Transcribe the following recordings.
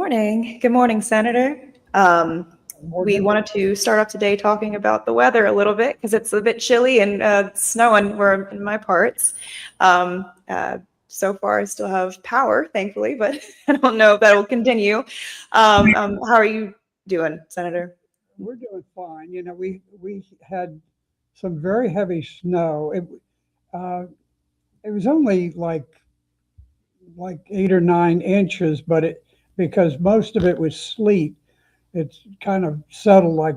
morning. Good morning, Senator. We Morgan. wanted to start off today talking about the weather a little bit because it's a bit chilly and snowing where in my parts. Um, uh, so far, I still have power, thankfully, but I don't know if that will continue. How are you doing, Senator? We're doing fine. We had some very heavy snow. Uh, it was only like 8 or 9 inches, but it because most of it was sleet. It's kind of settled like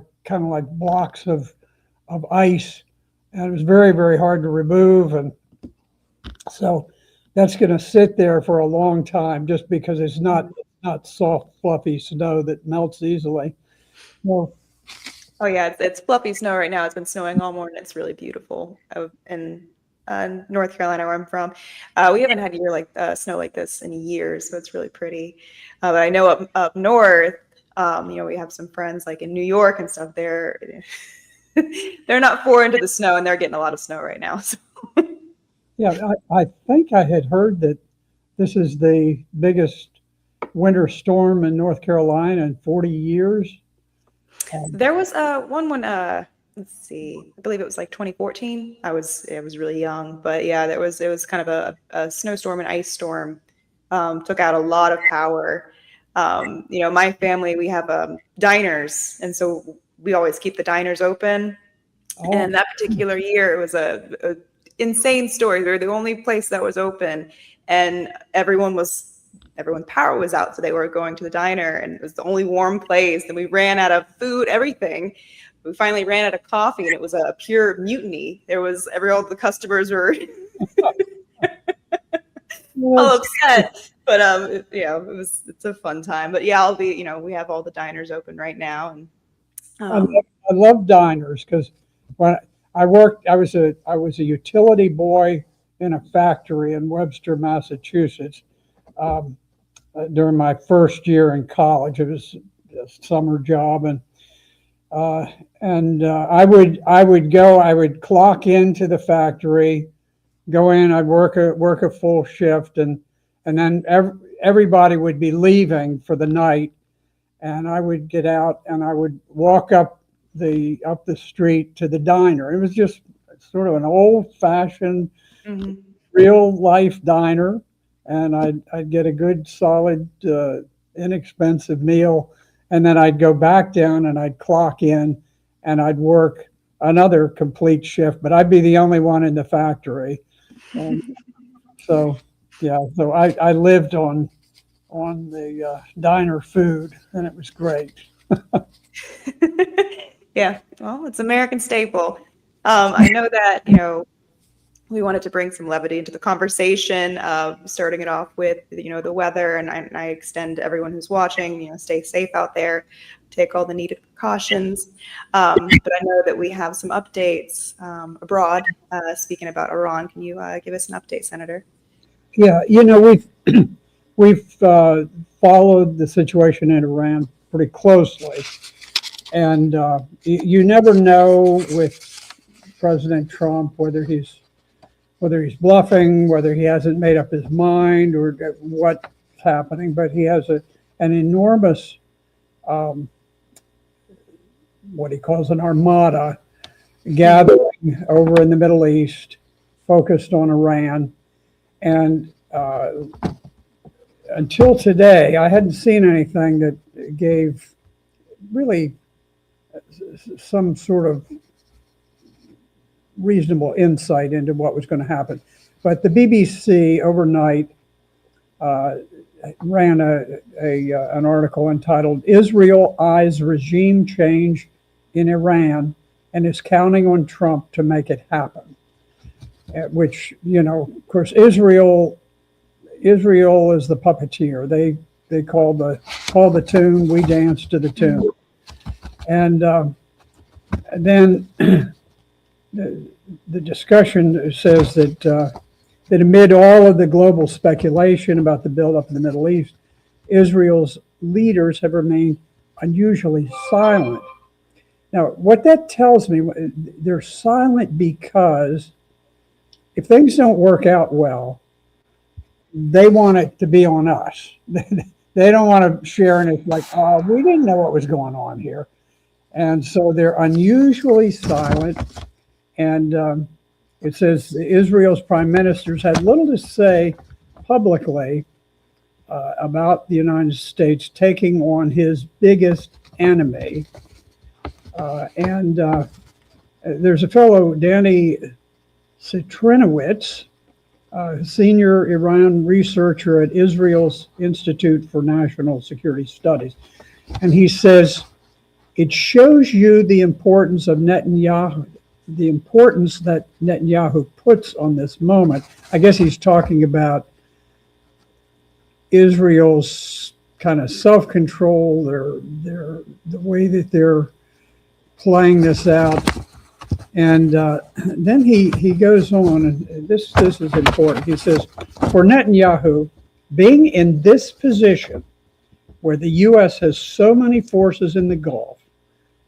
blocks of ice, and it was very hard to remove. And so that's going to sit there for a long time, just because it's not soft, fluffy snow that melts easily. Well, Oh yeah, it's fluffy snow right now. It's been snowing all morning. It's really beautiful in North Carolina, where I'm from. We haven't had a year like snow like this in years, so it's really pretty. But I know up north, we have some friends like in New York and stuff. They're not far into the snow, and they're getting a lot of snow right now. So. yeah, I think I had heard that this is the biggest winter storm in North Carolina in 40 years. There was one when let's see, I believe it was like 2014. I was really young, but yeah, it was kind of a snowstorm and ice storm. Took out a lot of power. My family, we have diners, and so we always keep the diners open. Oh, And that particular year, it was a insane story. We were the only place that was open, and everyone's power was out, so they were going to the diner, and it was the only warm place. And we ran out of food, everything. We finally ran out of coffee, and it was a pure mutiny. All the customers were all yes. upset. But it's a fun time. But yeah, we have all the diners open right now, and I love, um, I love diners because when I was a utility boy in a factory in Webster, Massachusetts. Um, During my first year in college, it was a summer job, uh, and I would clock into the factory, go in, I'd work a full shift, and then everybody would be leaving for the night, and I would get out and I would walk up the street to the diner. It was just sort of an old fashioned mhm. real life diner, and I'd get a good solid inexpensive meal, and then I'd go back down and I'd clock in and I'd work another complete shift, but I'd be the only one in the factory. And so yeah, so I lived on the diner food, and it was great. Yeah, well, it's American staple. I know that, we wanted to bring some levity into the conversation, starting it off with, the weather, and I extend to everyone who's watching, stay safe out there, take all the needed precautions. But I know that we have some updates abroad. Speaking about Iran, can you give us an update, Senator? Yeah, we've followed the situation in Iran pretty closely, and you never know with President Trump whether he's bluffing, whether he hasn't made up his mind, or what's happening. But he has an enormous, um, what he calls an armada, gathering over in the Middle East, focused on Iran. And until today, I hadn't seen anything that gave really some sort of reasonable insight into what was going to happen. But the BBC overnight uh, ran an article entitled "Israel Eyes Regime Change in Iran and is counting on Trump to make it happen." Which, of course, Israel is the puppeteer. They call the tune. We dance to the tune. And then the discussion says that amid all of the global speculation about the buildup in the Middle East, Israel's leaders have remained unusually silent. Now, what that tells me, they're silent because if things don't work out well, they want it to be on us. they don't want to share, and it's like, oh, we didn't know what was going on here. And so they're unusually silent. And it says Israel's prime ministers had little to say publicly about the United States taking on his biggest enemy. There's a fellow, Danny Citrinowicz, senior Iran researcher at Israel's Institute for National Security Studies. And he says, it shows you the importance of Netanyahu, the importance that Netanyahu puts on this moment. I guess he's talking about Israel's kind of self-control, the way that they're playing this out. And then he goes on, and this is important. He says, for Netanyahu, being in this position where the U.S. has so many forces in the Gulf,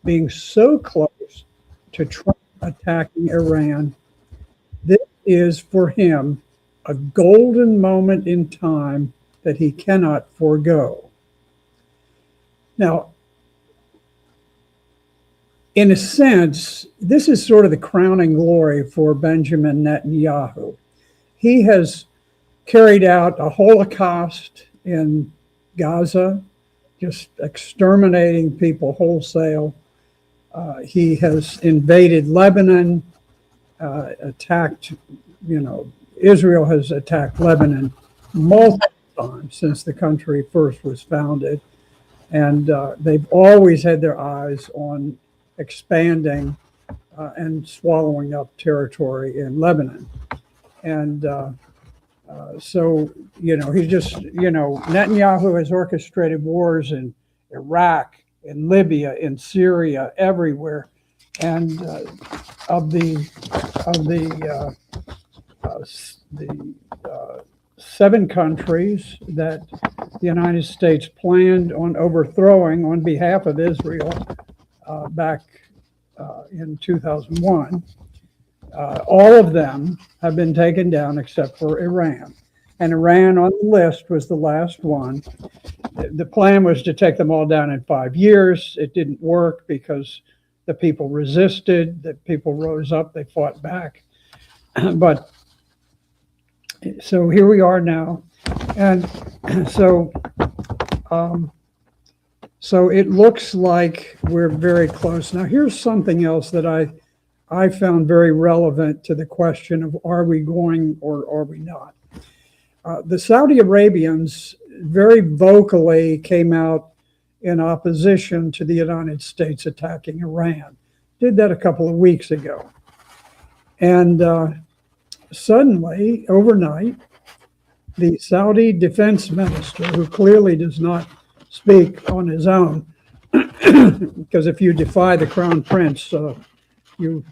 being so close to Trump attacking Iran, this is for him a golden moment in time that he cannot forego. Now, in a sense, this is sort of the crowning glory for Benjamin Netanyahu. He has carried out a Holocaust in Gaza, just exterminating people wholesale. He has invaded Lebanon, attacked, Israel has attacked Lebanon multiple times since the country first was founded. And they've always had their eyes on expanding and swallowing up territory in Lebanon. And so, he's just, Netanyahu has orchestrated wars in Iraq, in Libya, in Syria, everywhere. And of the 7 countries that the United States planned on overthrowing on behalf of Israel back in 2001, all of them have been taken down except for Iran. And Iran on the list was the last one. The plan was to take them all down in 5 years. It didn't work because the people resisted, the people rose up, they fought back. But so here we are now. And so it looks like we're very close. Now, here's something else that I found very relevant to the question of are we going or are we not? The Saudi Arabians very vocally came out in opposition to the United States attacking Iran. Did that a couple of weeks ago. And suddenly, overnight, the Saudi defense minister, who clearly does not speak on his own, because if you defy the crown prince, your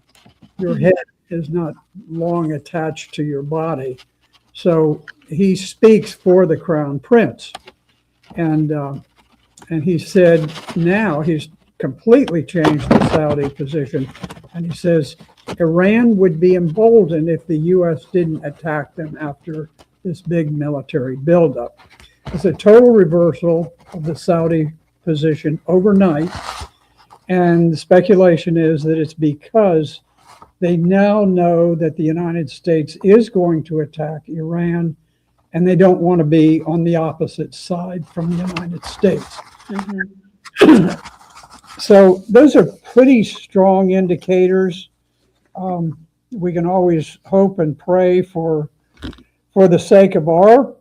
head is not long attached to your body. So he speaks for the crown prince. And he said now he's completely changed the Saudi position. And he says Iran would be emboldened if the U.S. didn't attack them after this big military buildup. It's a total reversal of the Saudi position overnight. And the speculation is that it's because they now know that the United States is going to attack Iran, and they don't want to be on the opposite side from the United States. Mm-hmm. So those are pretty strong indicators. We can always hope and pray for the sake of our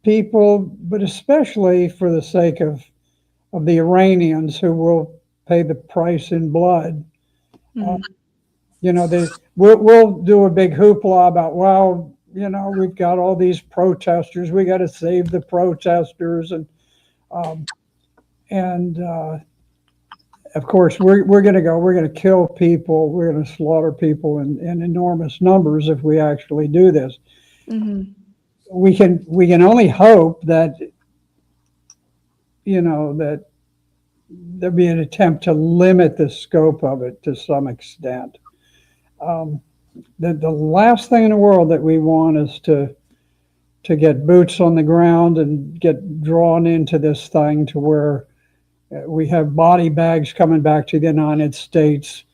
people, but especially for the sake of the Iranians who will pay the price in blood. Mm-hmm. We'll do a big hoopla about, well, we've got all these protesters. We got to save the protesters, and of course we're going to kill people. We're going to slaughter people in enormous numbers if we actually do this. Mm-hmm. We can only hope that that there'll be an attempt to limit the scope of it to some extent. The last thing in the world that we want is to to get boots on the ground and get drawn into this thing to where we have body bags coming back to the United States.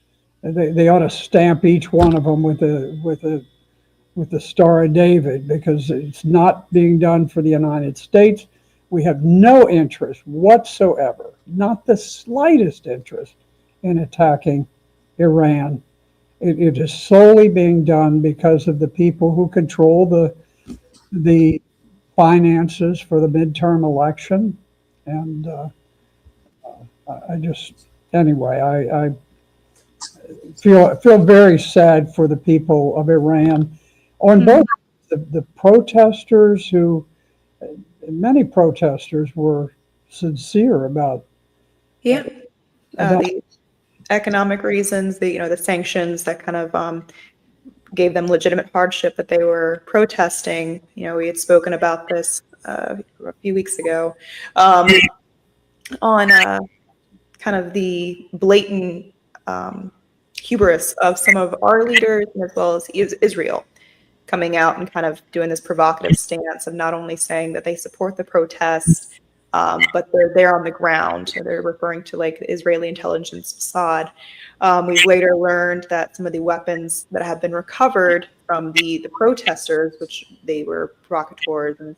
They ought to stamp each one of them with the Star of David, because it's not being done for the United States. We have no interest whatsoever, not the slightest interest, in attacking Iran. It is solely being done because of the people who control the finances for the midterm election. And I feel very sad for the people of Iran. On both the protesters, who many protesters were sincere about. Yeah. The economic reasons, the sanctions that kind of gave them legitimate hardship that they were protesting. We had spoken about this a few weeks ago on kind of the blatant hubris of some of our leaders, as well as Israel, coming out and kind of doing this provocative stance of not only saying that they support the protests, but they're there on the ground. They're referring to like the Israeli intelligence Mossad. We've later learned that some of the weapons that have been recovered from the protesters, which they were provocateurs and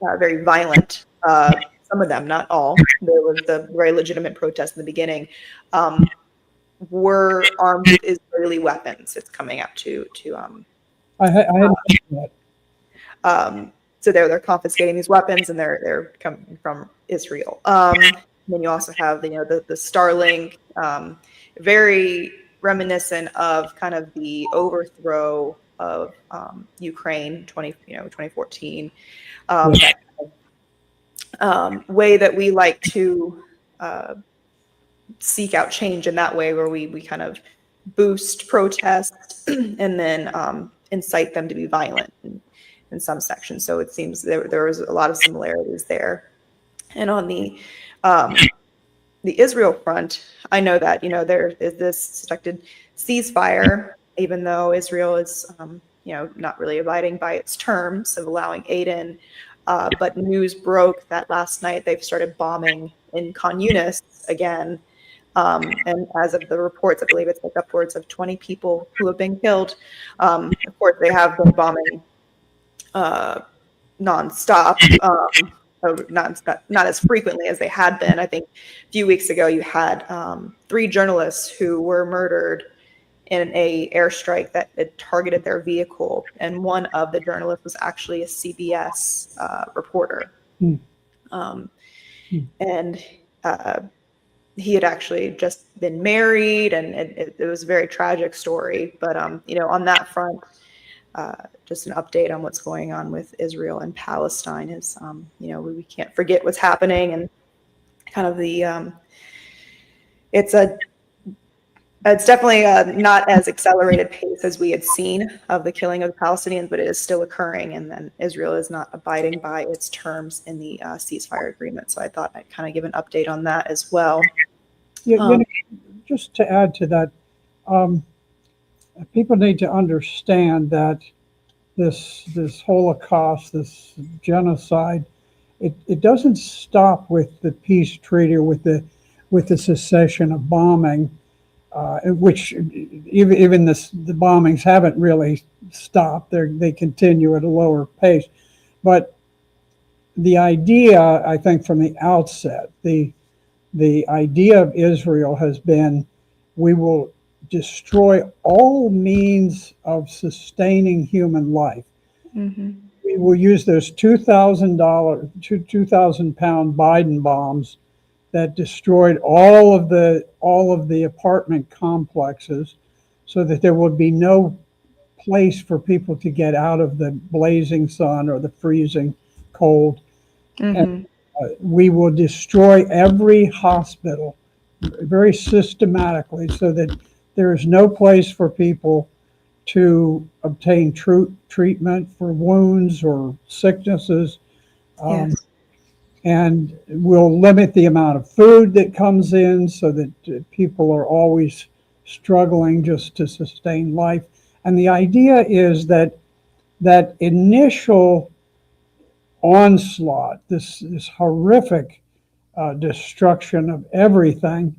very violent, some of them, not all, there was the very legitimate protest in the beginning, were armed with Israeli weapons. It's coming out to I had that. So they're confiscating these weapons, and they're coming from Israel. Then you also have the Starlink, very reminiscent of kind of the overthrow of Ukraine 2014. That kind of, way that we like to seek out change in that way, where we kind of boost protests and then incite them to be violent in some sections. So it seems there was a lot of similarities there. And on the Israel front, I know that there is this suspected ceasefire, even though Israel is not really abiding by its terms of allowing aid in. But news broke that last night they've started bombing in Khan Yunis again. And as of the reports, I believe it's like upwards of 20 people who have been killed. Of course, they have been bombing nonstop, not as frequently as they had been. I think a few weeks ago you had 3 journalists who were murdered in a airstrike that had targeted their vehicle, and one of the journalists was actually a CBS reporter. And he had actually just been married, and it was a very tragic story. But on that front, just an update on what's going on with Israel and Palestine is, we can't forget what's happening, and kind of the it's definitely not as accelerated pace as we had seen of the killing of the Palestinians, but it is still occurring, and then Israel is not abiding by its terms in the ceasefire agreement. So I thought I'd kind of give an update on that as well. Just to add to that, people need to understand that this Holocaust, this genocide, it doesn't stop with the peace treaty, with the cessation of bombing. Which even the bombings haven't really stopped. They continue at a lower pace. But the idea, I think, from the outset, the idea of Israel has been, we will destroy all means of sustaining human life. We will use those $2,000 Biden bombs that destroyed all of the apartment complexes, so that there would be no place for people to get out of the blazing sun or the freezing cold. And we will destroy every hospital very systematically, so that there is no place for people to obtain treatment for wounds or sicknesses. Yes. And we'll limit the amount of food that comes in, so that people are always struggling just to sustain life. And the idea is that initial onslaught, this horrific destruction of everything.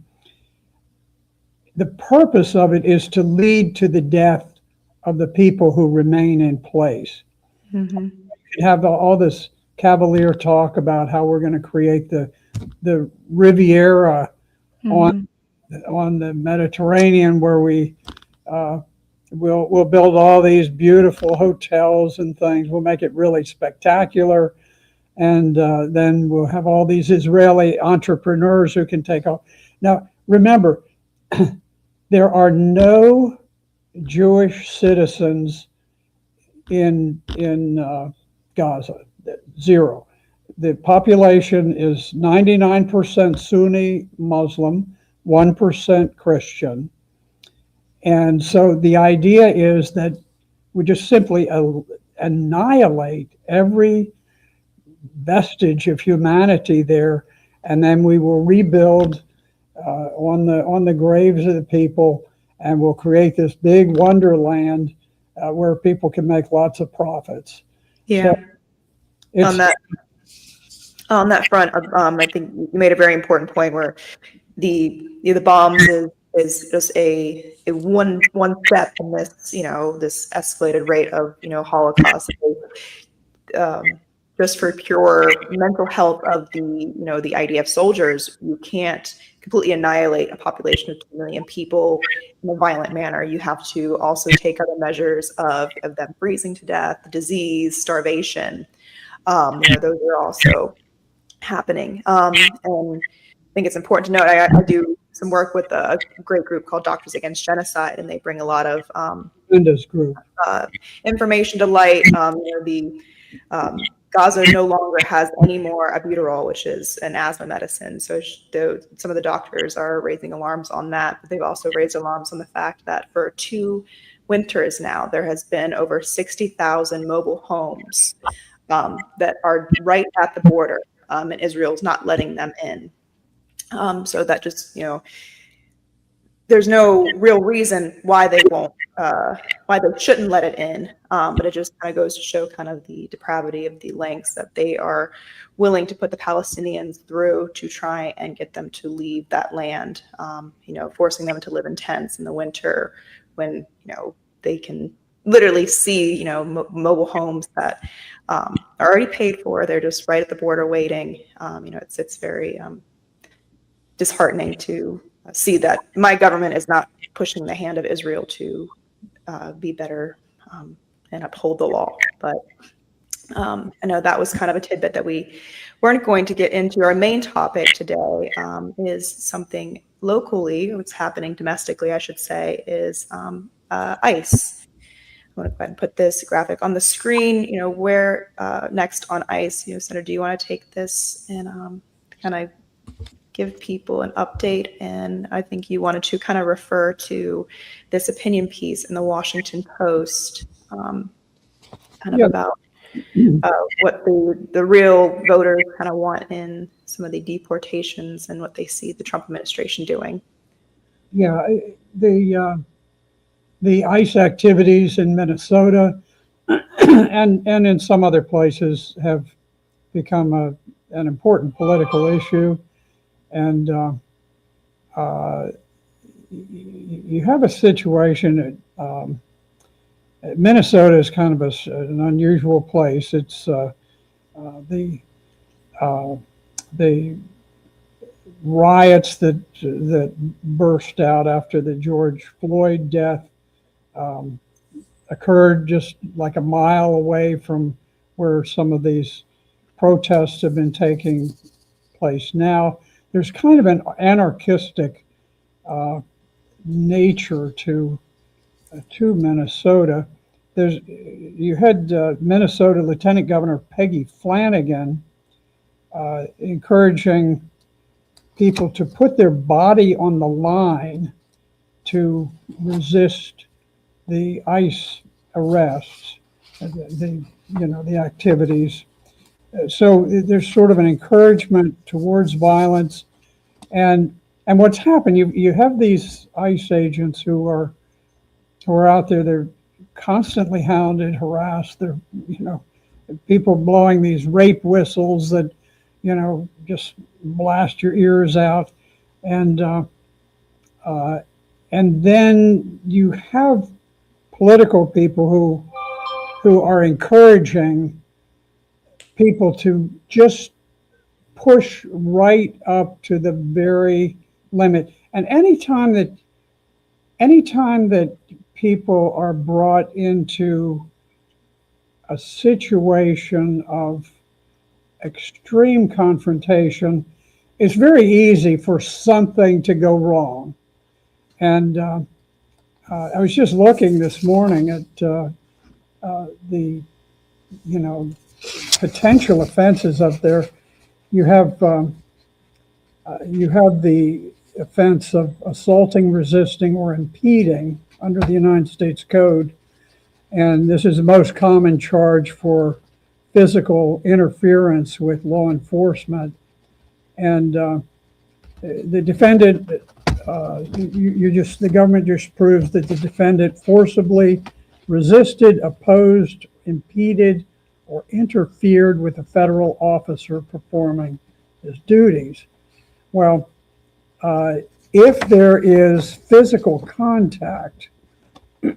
The purpose of it is to lead to the death of the people who remain in place. Mm-hmm. You have all this cavalier talk about how we're going to create the Riviera on the Mediterranean, where we'll build all these beautiful hotels and things. We'll make it really spectacular, and then we'll have all these Israeli entrepreneurs who can take off. Now, remember, there are no Jewish citizens in Gaza. Zero. The population is 99% Sunni Muslim, 1% Christian. And so the idea is that we just simply annihilate every vestige of humanity there, and then we will rebuild on the graves of the people, and we'll create this big wonderland where people can make lots of profits. Yeah. So on that front, I think you made a very important point where the bombs is just a one step in this this escalated rate of Holocaust. Just for pure mental health of the IDF soldiers, you can't completely annihilate a population of 2 million people in a violent manner. You have to also take other measures of them freezing to death, disease, starvation. Those are also happening. And I think it's important to note, I do some work with a great group called Doctors Against Genocide, and they bring a lot of information to light. Gaza no longer has any more albuterol, which is an asthma medicine. So some of the doctors are raising alarms on that. But they've also raised alarms on the fact that for 2 winters now, there has been over 60,000 mobile homes that are right at the border, and Israel's not letting them in. So that just, there's no real reason why they won't, why they shouldn't let it in. But it just kind of goes to show kind of the depravity of the lengths that they are willing to put the Palestinians through to try and get them to leave that land, forcing them to live in tents in the winter when, they can literally see, mobile homes that are already paid for. They're just right at the border waiting. It's very disheartening to see that my government is not pushing the hand of Israel to be better and uphold the law. But I know that was kind of a tidbit that we weren't going to get into. Our main topic today is something locally, what's happening domestically, I should say, is ICE. I want to go ahead and put this graphic on the screen. Where next on ICE? Senator, do you want to take this and kind of give people an update? And I think you wanted to kind of refer to this opinion piece in the Washington Post, about what the real voters kind of want in some of the deportations and what they see the Trump administration doing. Yeah, the ICE activities in Minnesota and in some other places have become an important political issue. And you have a situation Minnesota is kind of an unusual place. It's the riots that burst out after the George Floyd death occurred just like a mile away from where some of these protests have been taking place now. There's kind of an anarchistic nature to Minnesota. You had Minnesota Lieutenant Governor Peggy Flanagan encouraging people to put their body on the line to resist the ICE arrests, the activities. So there's sort of an encouragement towards violence, and what's happened, you have these ICE agents who are out there. They're constantly hounded, harassed. They're people blowing these rape whistles that, just blast your ears out. And, and then you have political people who are encouraging people to just push right up to the very limit. And anytime that people are brought into a situation of extreme confrontation, it's very easy for something to go wrong. And I was just looking this morning at the potential offenses up there. You have the offense of assaulting, resisting, or impeding under the United States Code, and this is the most common charge for physical interference with law enforcement. And the defendant, the government just proves that the defendant forcibly resisted, opposed, impeded, or interfered with a federal officer performing his duties. Well, if there is physical contact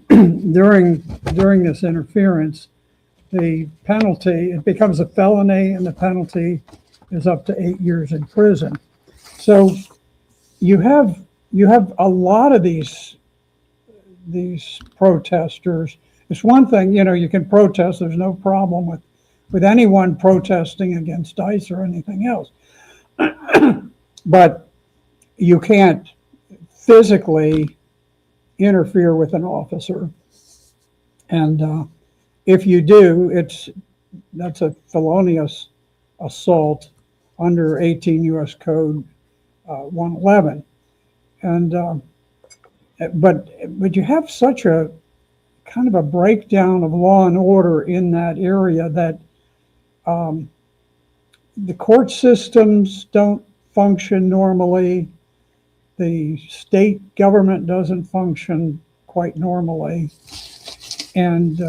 during this interference, the penalty, it becomes a felony, and the penalty is up to 8 years in prison. So you have a lot of these protesters. It's one thing, you can protest. There's no problem with anyone protesting against ICE or anything else. But you can't physically interfere with an officer. And if you do, that's a felonious assault under 18 U.S. Code 111. And but you have such a kind of a breakdown of law and order in that area that the court systems don't function normally. The state government doesn't function quite normally. And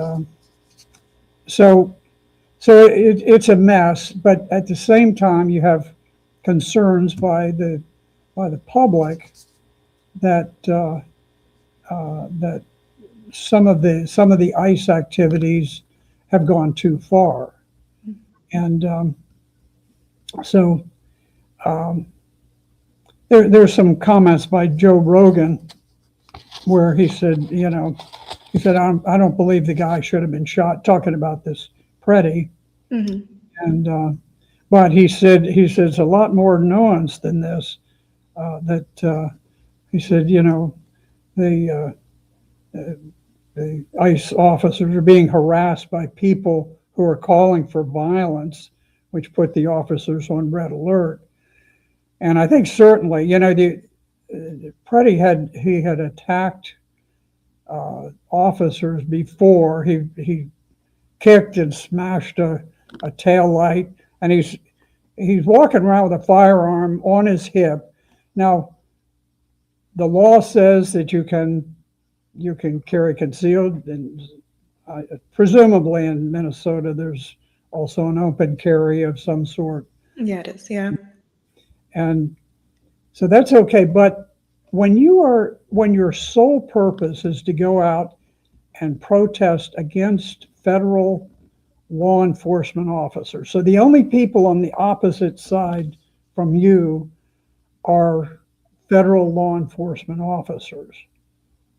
so it's a mess, but at the same time, you have concerns by the public that that some of the ICE activities have gone too far, and there's some comments by Joe Rogan where he said, I don't believe the guy should have been shot, talking about this Preddy. Mm-hmm. And but he said it's a lot more nuanced than this. He said, the ICE officers are being harassed by people who are calling for violence, which put the officers on red alert. And I think certainly, Preddy had attacked officers before. He kicked and smashed a tail light, and he's walking around with a firearm on his hip. Now, the law says that you can carry concealed, and presumably in Minnesota there's also an open carry of some sort. Yeah, it is. Yeah. And so that's okay. But when your sole purpose is to go out and protest against federal law enforcement officers, so the only people on the opposite side from you are federal law enforcement officers,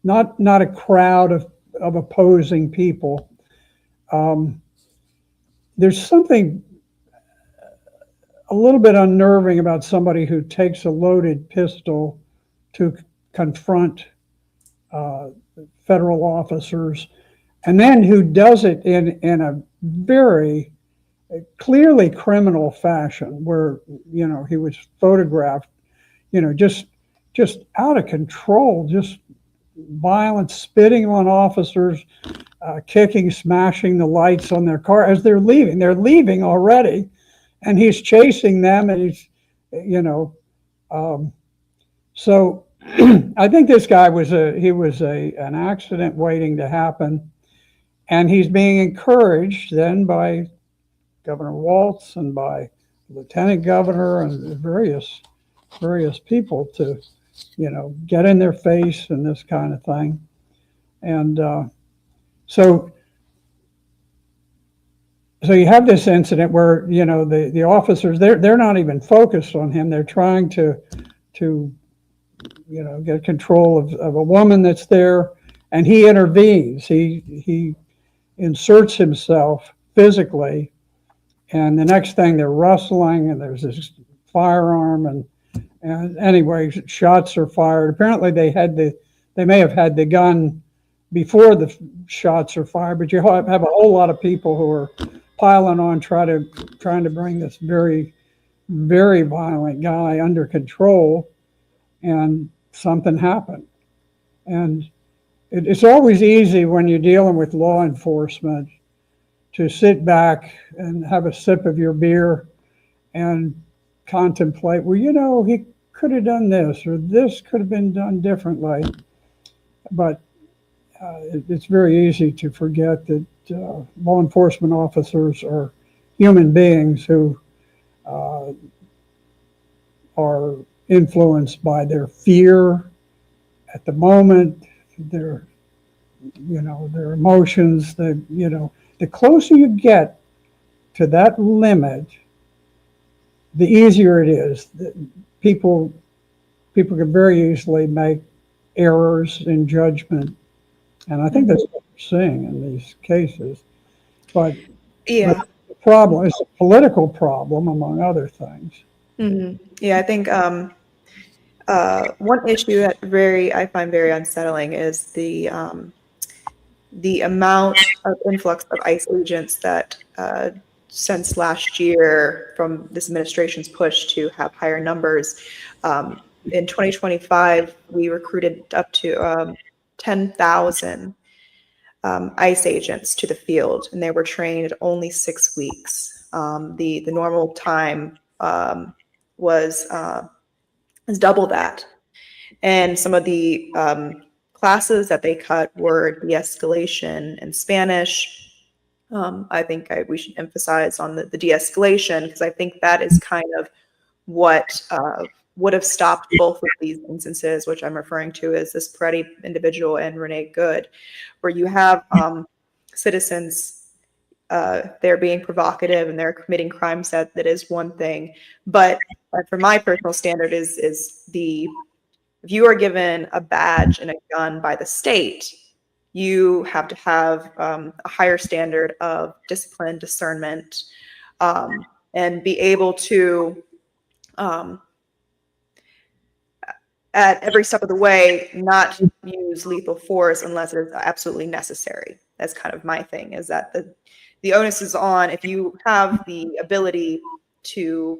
not a crowd of opposing people. There's something a little bit unnerving about somebody who takes a loaded pistol to confront federal officers, and then who does it in a very clearly criminal fashion, where he was photographed, just out of control, just violence, spitting on officers, kicking, smashing the lights on their car as they're leaving. They're leaving already, and he's chasing them, and he's, so I think this guy was an accident waiting to happen, and he's being encouraged then by Governor Waltz and by Lieutenant Governor and various people to, get in their face and this kind of thing. And so you have this incident where, the officers, they're not even focused on him. They're trying to get control of a woman that's there, and he intervenes. He inserts himself physically, and the next thing they're wrestling, and there's this firearm, and anyway, shots are fired. Apparently, they may have had the gun before the shots are fired, but you have a whole lot of people who are piling on, trying to bring this very, very violent guy under control, and something happened. And it's always easy when you're dealing with law enforcement to sit back and have a sip of your beer and contemplate, well, he could have done this, or this could have been done differently. But it's very easy to forget that law enforcement officers are human beings who are influenced by their fear at the moment, their emotions. The closer you get to that limit, the easier it is. People can very easily make errors in judgment, and I think that's what we're seeing in these cases. But the problem is a political problem, among other things. Mm-hmm. Yeah, I think one issue that I find very unsettling is the amount of influx of ICE agents that since last year, from this administration's push to have higher numbers. In 2025, we recruited up to 10,000 ICE agents to the field, and they were trained only 6 weeks. The normal time was double that. And some of the classes that they cut were de-escalation and Spanish. I think we should emphasize on the de-escalation, because I think that is kind of what would have stopped both of these instances, which I'm referring to as this Peretti individual and Renee Good, where you have citizens, they're being provocative and they're committing crimes. That is one thing. But for my personal standard is if you are given a badge and a gun by the state, you have to have a higher standard of discipline, discernment, and be able to, at every step of the way, not use lethal force unless it is absolutely necessary. That's kind of my thing, is that the onus is on, if you have the ability to,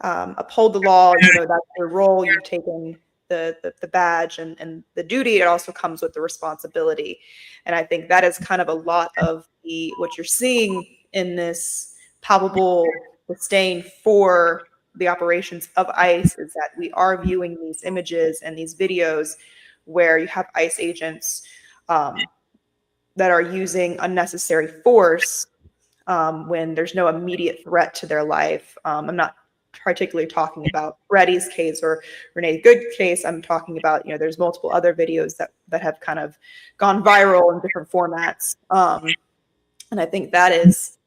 uphold the law, that's your role. You've taken the badge and the duty. It also comes with the responsibility. And I think that is kind of a lot of what you're seeing in this palpable disdain for the operations of ICE, is that we are viewing these images and these videos where you have ICE agents that are using unnecessary force when there's no immediate threat to their life. I'm not particularly talking about Peretti's case or Renee Good's case. I'm talking about, there's multiple other videos that have kind of gone viral in different formats. And I think that is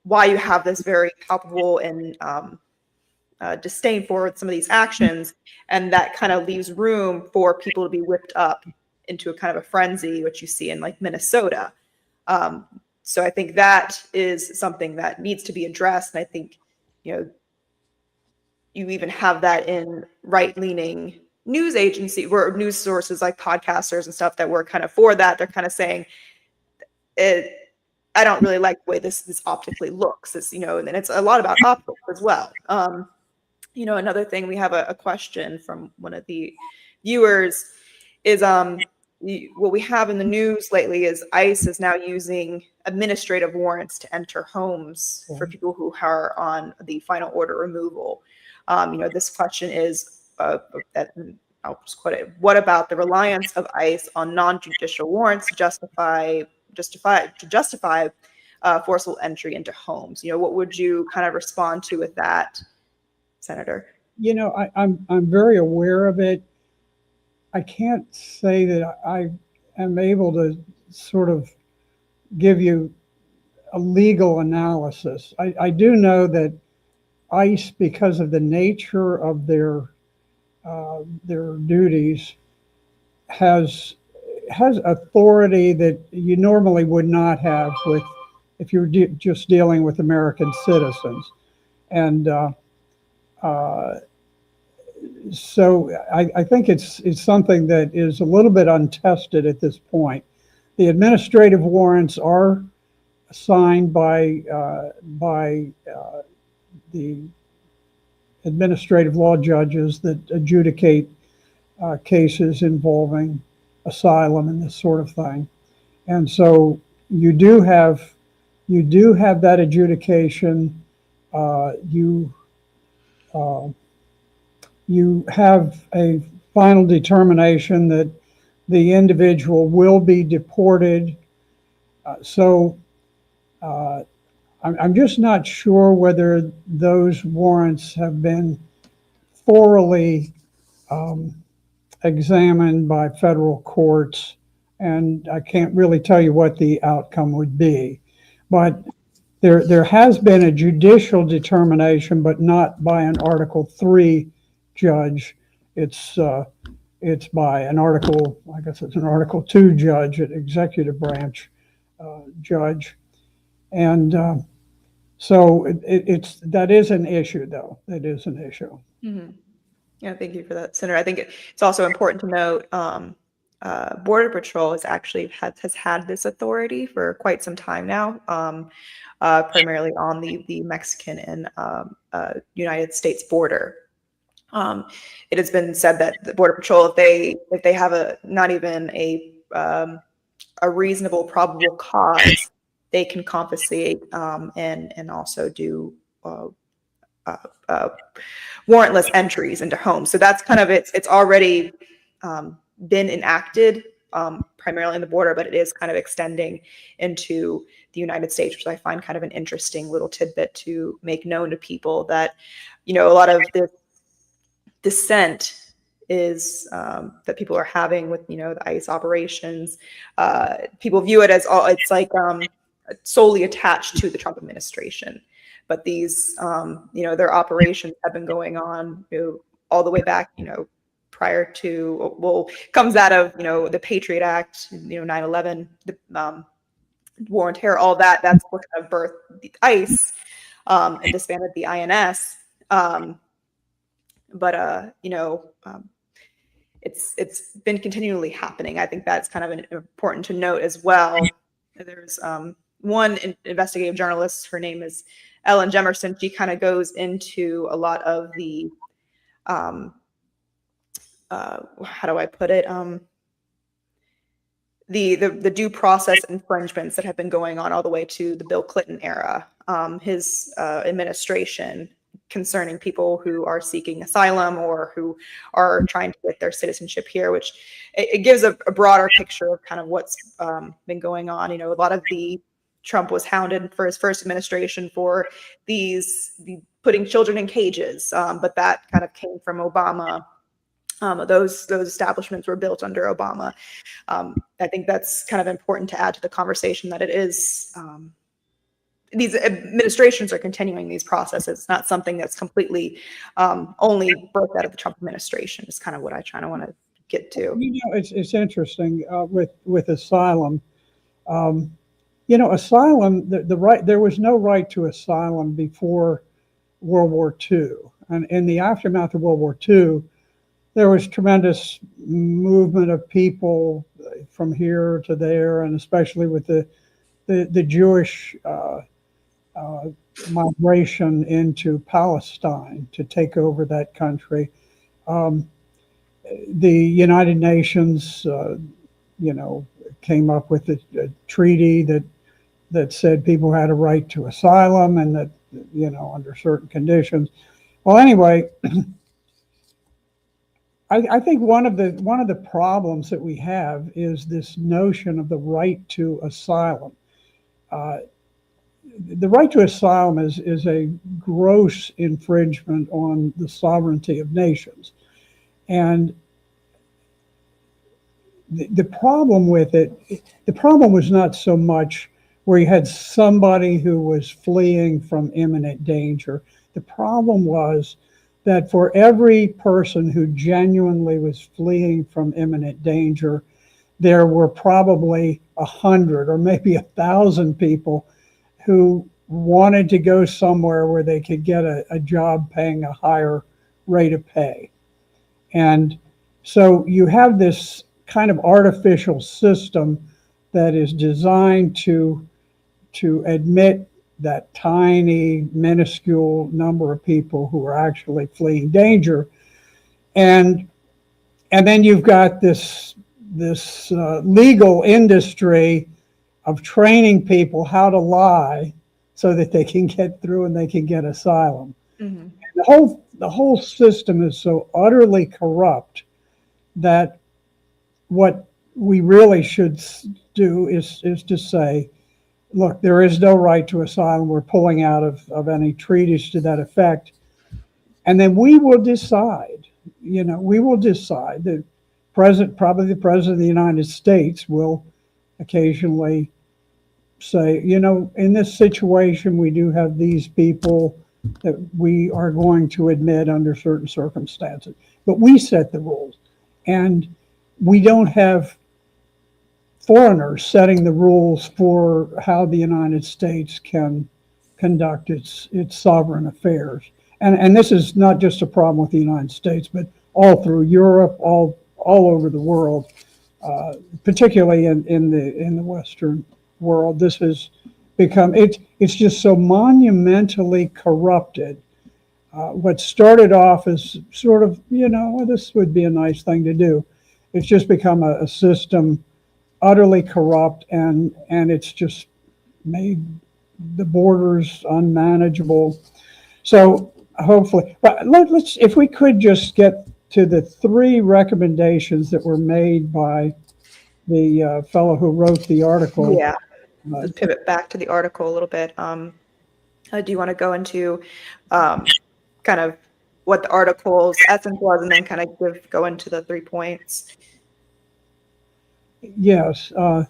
why you have this very palpable and disdain for some of these actions. And that kind of leaves room for people to be whipped up into a kind of a frenzy, which you see in like Minnesota. So I think that is something that needs to be addressed. And I think, you even have that in right-leaning news agency or news sources like podcasters and stuff that were kind of for that. They're kind of saying, I don't really like the way this optically looks. It's, and it's a lot about optics as well. Another thing, we have a question from one of the viewers is, what we have in the news lately is ICE is now using administrative warrants to enter homes for people who are on the final order removal. This question is, that I'll just quote it: what about the reliance of ICE on non-judicial warrants to justify forcible entry into homes. What would you kind of respond to with that, Senator? I'm very aware of it. I can't say that I am able to sort of give you a legal analysis. I do know that ICE, because of the nature of their duties, has authority that you normally would not have with if you're just dealing with American citizens, and so I think it's something that is a little bit untested at this point. The administrative warrants are signed by the administrative law judges that adjudicate cases involving asylum and this sort of thing, and so you do have that adjudication. You have a final determination that the individual will be deported. I'm just not sure whether those warrants have been thoroughly examined by federal courts, and I can't really tell you what the outcome would be. But there has been a judicial determination, but not by an Article 3 judge. It's by an Article 2 judge, an executive branch judge, and so that is an issue, though. It is an issue. Mm-hmm. Yeah, thank you for that, Senator. I think it's also important to note Border Patrol has had this authority for quite some time now, primarily on the Mexican and United States border. It has been said that the Border Patrol, if they have not even a reasonable probable cause, they can confiscate and also do warrantless entries into homes. So that's kind of it's already been enacted primarily in the border, but it is kind of extending into the United States, which I find kind of an interesting little tidbit to make known to people, that a lot of the dissent is that people are having with the ICE operations. People view it as it's like solely attached to the Trump administration, but these their operations have been going on all the way back prior to comes out of the Patriot Act, 9/11, the war on terror, all that's what kind of birthed the ICE and disbanded the INS. It's been continually happening. I think that's kind of important to note as well. There's one investigative journalist, her name is Ellen Jemerson. She kind of goes into a lot of the how do I put it? The due process infringements that have been going on all the way to the Bill Clinton era, his administration, concerning people who are seeking asylum or who are trying to get their citizenship here, which it gives a broader picture of kind of what's been going on. A lot of Trump was hounded for his first administration for putting children in cages, but that kind of came from Obama. Those establishments were built under Obama. I think that's kind of important to add to the conversation, that it is these administrations are continuing these processes. It's not something that's completely only birthed out of the Trump administration. Is kind of what I want to get to. It's interesting with asylum. Asylum. There was no right to asylum before World War II, and in the aftermath of World War II, there was tremendous movement of people from here to there, and especially with the Jewish migration into Palestine to take over that country. The United Nations, came up with a treaty that said people had a right to asylum, and that under certain conditions. Well, anyway. I think one of the problems that we have is this notion of the right to asylum. the right to asylum is a gross infringement on the sovereignty of nations. And the problem with it, the problem was not so much where you had somebody who was fleeing from imminent danger. The problem was that for every person who genuinely was fleeing from imminent danger, there were probably 100 or maybe 1,000 people who wanted to go somewhere where they could get a job paying a higher rate of pay. And so you have this kind of artificial system that is designed to admit that tiny, minuscule number of people who are actually fleeing danger. And then you've got this legal industry of training people how to lie so that they can get through and they can get asylum. Mm-hmm. The whole system is so utterly corrupt that what we really should do is to say, look, there is no right to asylum. We're pulling out of any treaties to that effect. And then we will decide, we will decide. Probably the President of the United States will occasionally say, in this situation, we do have these people that we are going to admit under certain circumstances. But we set the rules. And we don't have foreigners setting the rules for how the United States can conduct its sovereign affairs. And this is not just a problem with the United States, but all through Europe, all over the world, particularly in the Western world. This has become, it's just so monumentally corrupted. What started off as sort of, this would be a nice thing to do. It's just become a system utterly corrupt, and it's just made the borders unmanageable. So hopefully, but let's, if we could just get to the 3 recommendations that were made by the fellow who wrote the article. Yeah, let's pivot back to the article a little bit. Do you want to go into kind of what the article's essence was, and then kind of go into the 3 points? Yes, I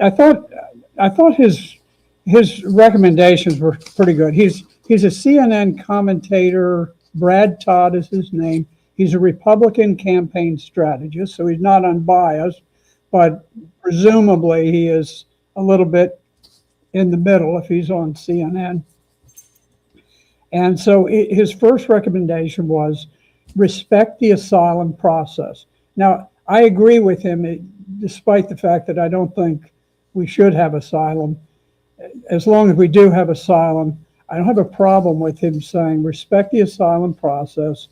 thought his recommendations were pretty good. He's a CNN commentator. Brad Todd is his name. He's a Republican campaign strategist, so he's not unbiased, but presumably he is a little bit in the middle if he's on CNN. And so his first recommendation was respect the asylum process. Now, I agree with him, despite the fact that I don't think we should have asylum. As long as we do have asylum, I don't have a problem with him saying respect the asylum process,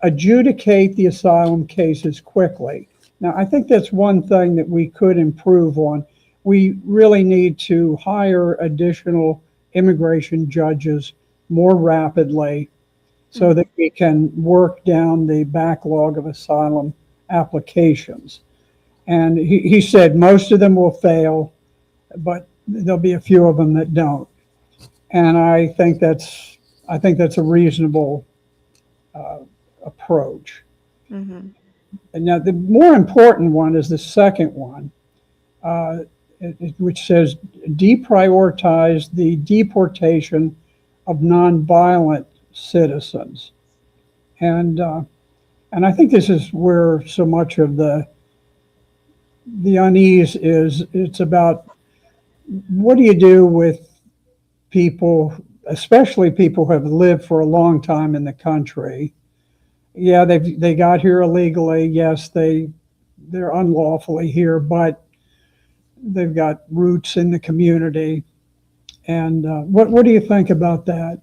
adjudicate the asylum cases quickly. Now, I think that's one thing that we could improve on. We really need to hire additional immigration judges more rapidly so that we can work down the backlog of asylum applications. And he said most of them will fail, but there'll be a few of them that don't. And I think that's a reasonable approach. Mm-hmm. And now the more important one is the second one, which says deprioritize the deportation of nonviolent citizens. And I think this is where so much of the unease is. It's about what do you do with people, especially people who have lived for a long time in the country. Yeah, they got here illegally. Yes, they're unlawfully here, but they've got roots in the community. And what do you think about that?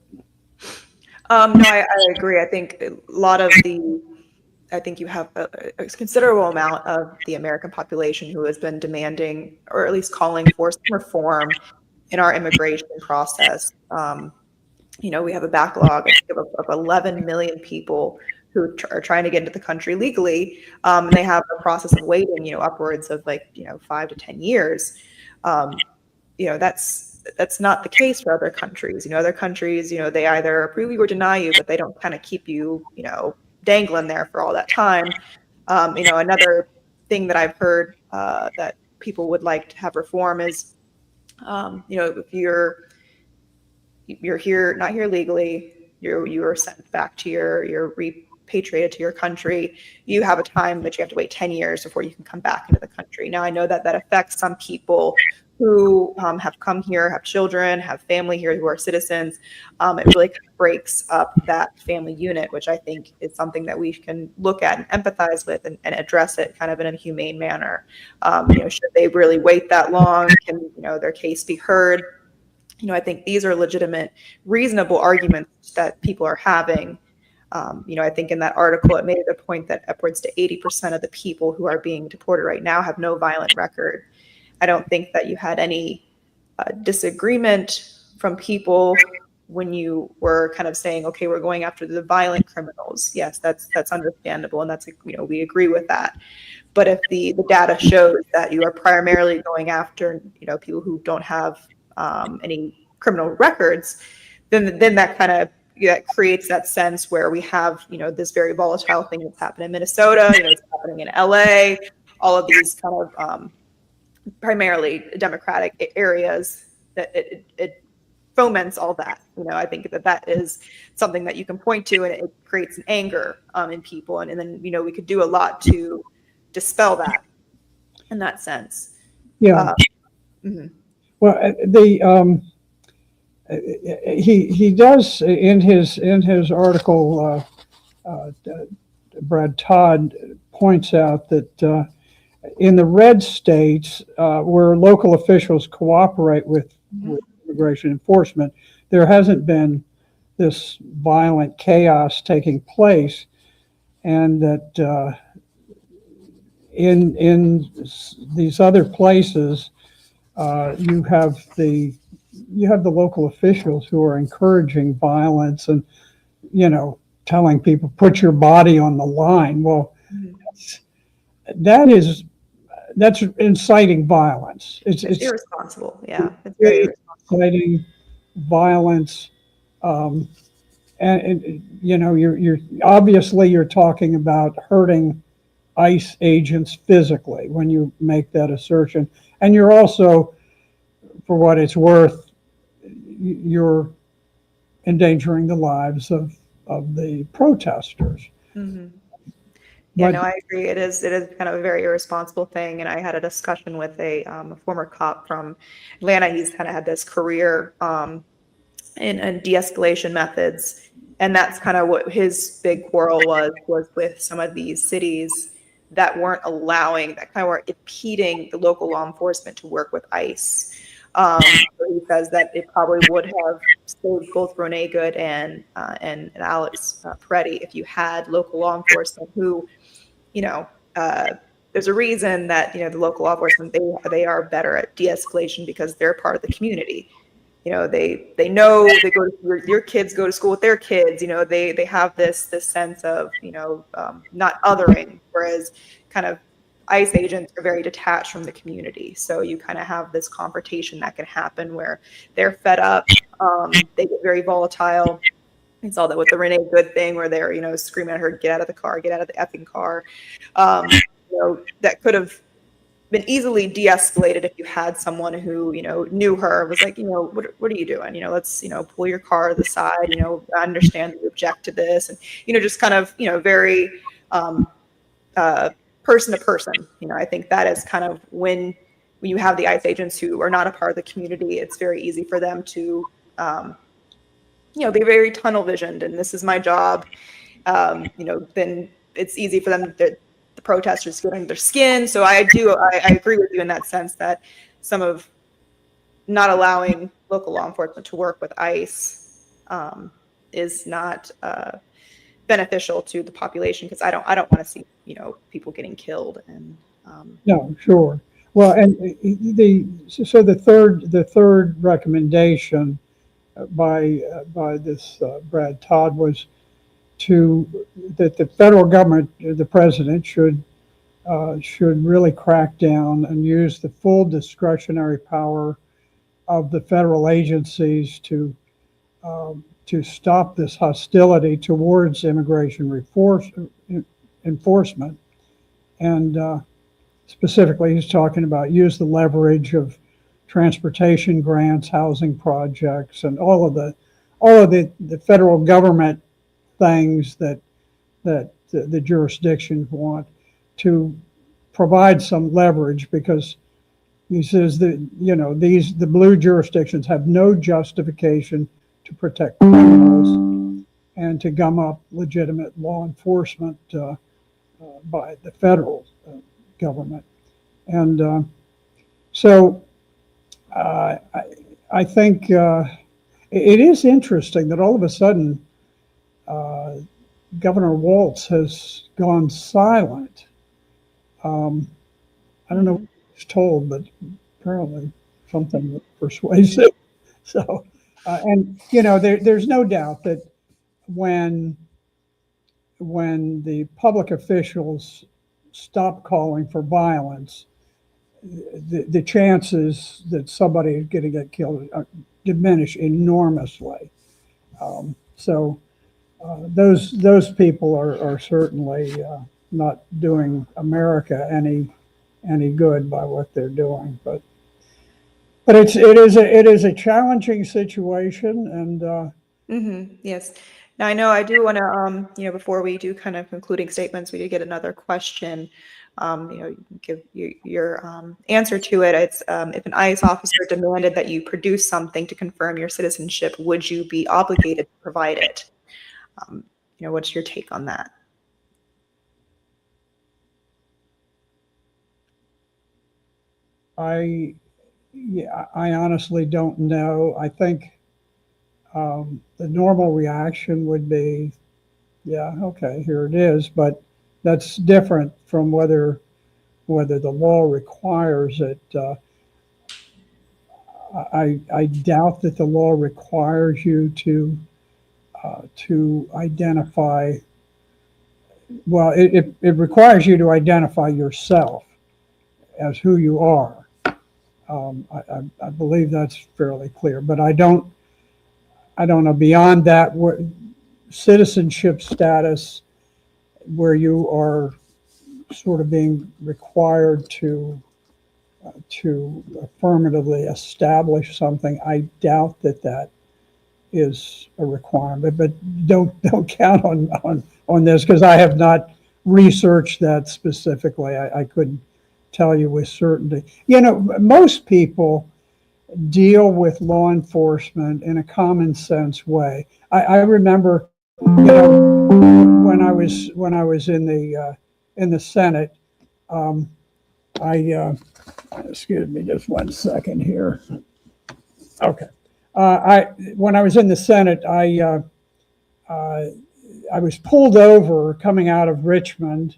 No, I agree. I think a lot of I think you have a considerable amount of the American population who has been demanding, or at least calling for, some reform in our immigration process. We have a backlog of 11 million people who are trying to get into the country legally. And they have a process of waiting, upwards of 5 to 10 years. That's that's not the case for other countries. Other countries, they either approve you or deny you, but they don't kind of keep you, dangling there for all that time. Another thing that I've heard that people would like to have reform is, if you're here, not here legally, you are sent back to you're repatriated to your country. You have a time that you have to wait 10 years before you can come back into the country. Now, I know that affects some people who have come here, have children, have family here who are citizens. It really kind of breaks up that family unit, which I think is something that we can look at and empathize with and address it kind of in a humane manner. Should they really wait that long? Can, their case be heard? I think these are legitimate, reasonable arguments that people are having. I think in that article, it made the point that upwards to 80% of the people who are being deported right now have no violent record. I don't think that you had any disagreement from people when you were kind of saying, okay, we're going after the violent criminals. Yes, that's understandable. And that's, we agree with that. But if the data shows that you are primarily going after, people who don't have any criminal records, then that kind of that creates that sense where we have, this very volatile thing that's happened in Minnesota, it's happening in LA, all of these kind of primarily democratic areas, that it foments all that. I think that is something that you can point to, and it creates an anger in people. And then, we could do a lot to dispel that in that sense. Yeah. Mm-hmm. Well, he does in his article. Brad Todd points out that in the red states where local officials cooperate with immigration enforcement, there hasn't been this violent chaos taking place, and that in these other places you have the local officials who are encouraging violence and telling people put your body on the line. Well, that's inciting violence. It's irresponsible. Yeah, it's very inciting violence, and you're obviously you're talking about hurting ICE agents physically when you make that assertion, and you're also, for what it's worth, you're endangering the lives of the protesters. Mm-hmm. Yeah, no, I agree. It is kind of a very irresponsible thing. And I had a discussion with a former cop from Atlanta. He's kind of had this career in de-escalation methods. And that's kind of what his big quarrel was with some of these cities that weren't allowing, that kind of were impeding the local law enforcement to work with ICE. So he says that it probably would have saved both Renee Good and Alex Peretti if you had local law enforcement who, there's a reason that, the local law enforcement, they are better at de-escalation because they're part of the community. They know they go to your kids go to school with their kids. They have this sense of not othering, whereas kind of ICE agents are very detached from the community. So you kind of have this confrontation that can happen where they're fed up, they get very volatile. I saw that with the Renee Good thing where they're screaming at her, get out of the car, get out of the effing car. That could have been easily de-escalated if you had someone who knew her, was like, what are you doing, let's pull your car to the side, I understand that you object to this, and just kind of very person to person. I think that is kind of when you have the ICE agents who are not a part of the community, it's very easy for them to be very tunnel visioned, and this is my job. Then it's easy for them, the protesters, get under their skin. So I agree with you in that sense that some of not allowing local law enforcement to work with ICE is not beneficial to the population, because I don't want to see people getting killed. And no, sure. Well, and the third recommendation by this Brad Todd was that the federal government, the president, should really crack down and use the full discretionary power of the federal agencies to stop this hostility towards immigration enforcement. And specifically, he's talking about use the leverage of transportation grants, housing projects, and all of the federal government things that the jurisdictions want to provide some leverage, because he says that, you know, the blue jurisdictions have no justification to protect criminals and to gum up legitimate law enforcement by the federal government. And so I think it is interesting that all of a sudden Governor Walz has gone silent. I don't know what he's told, but apparently something persuasive. So, and you know, there's no doubt that when the public officials stop calling for violence, the chances that somebody is going to get killed diminish enormously. So those people are certainly not doing America any good by what they're doing. But it is a challenging situation, and yes. Now I know I do want to, you know, before we do kind of concluding statements, we did get another question. You know, you can give your answer to it. It's if an ICE officer demanded that you produce something to confirm your citizenship, would you be obligated to provide it? You know, what's your take on that? I honestly don't know. I think the normal reaction would be, yeah, okay, here it is. But that's different from whether the law requires it. I doubt that the law requires you to identify. Well, it requires you to identify yourself as who you are. I believe that's fairly clear, but I don't know beyond that citizenship status where you are sort of being required to affirmatively establish something. I doubt that is a requirement, but don't count on this, because I have not researched that specifically. I couldn't tell you with certainty. You know, most people deal with law enforcement in a common sense way. I remember, you know, when I was in the Senate, excuse me just one second here. Okay. When I was in the Senate, I was pulled over coming out of Richmond.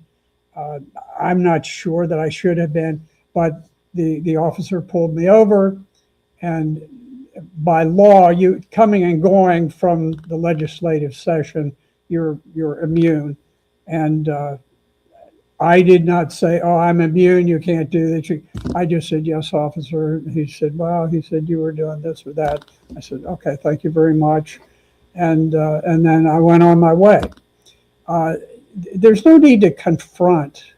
I'm not sure that I should have been, but the officer pulled me over, and by law, you coming and going from the legislative session, you're immune. And I did not say, "Oh, I'm immune, you can't do this." I just said, "Yes, officer." He said, "Well," he said, "you were doing this or that." I said, "Okay, thank you very much." And then I went on my way. There's no need to confront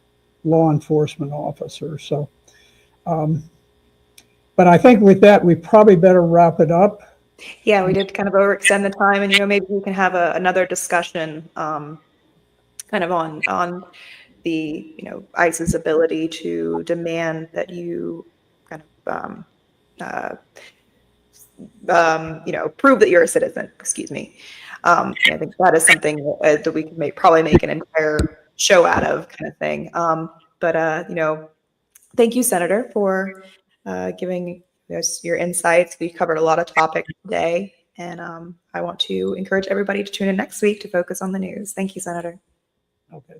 law enforcement officers. So, but I think with that, we probably better wrap it up. Yeah, we did kind of overextend the time, and you know, maybe we can have another discussion, kind of on the, you know, ICE's ability to demand that you kind of you know, prove that you're a citizen. Excuse me. I think that is something that we can probably make an entire show out of, kind of thing. But you know, thank you, Senator, for giving us your insights. We covered a lot of topics today, and I want to encourage everybody to tune in next week to focus on the news. Thank you, Senator. Okay.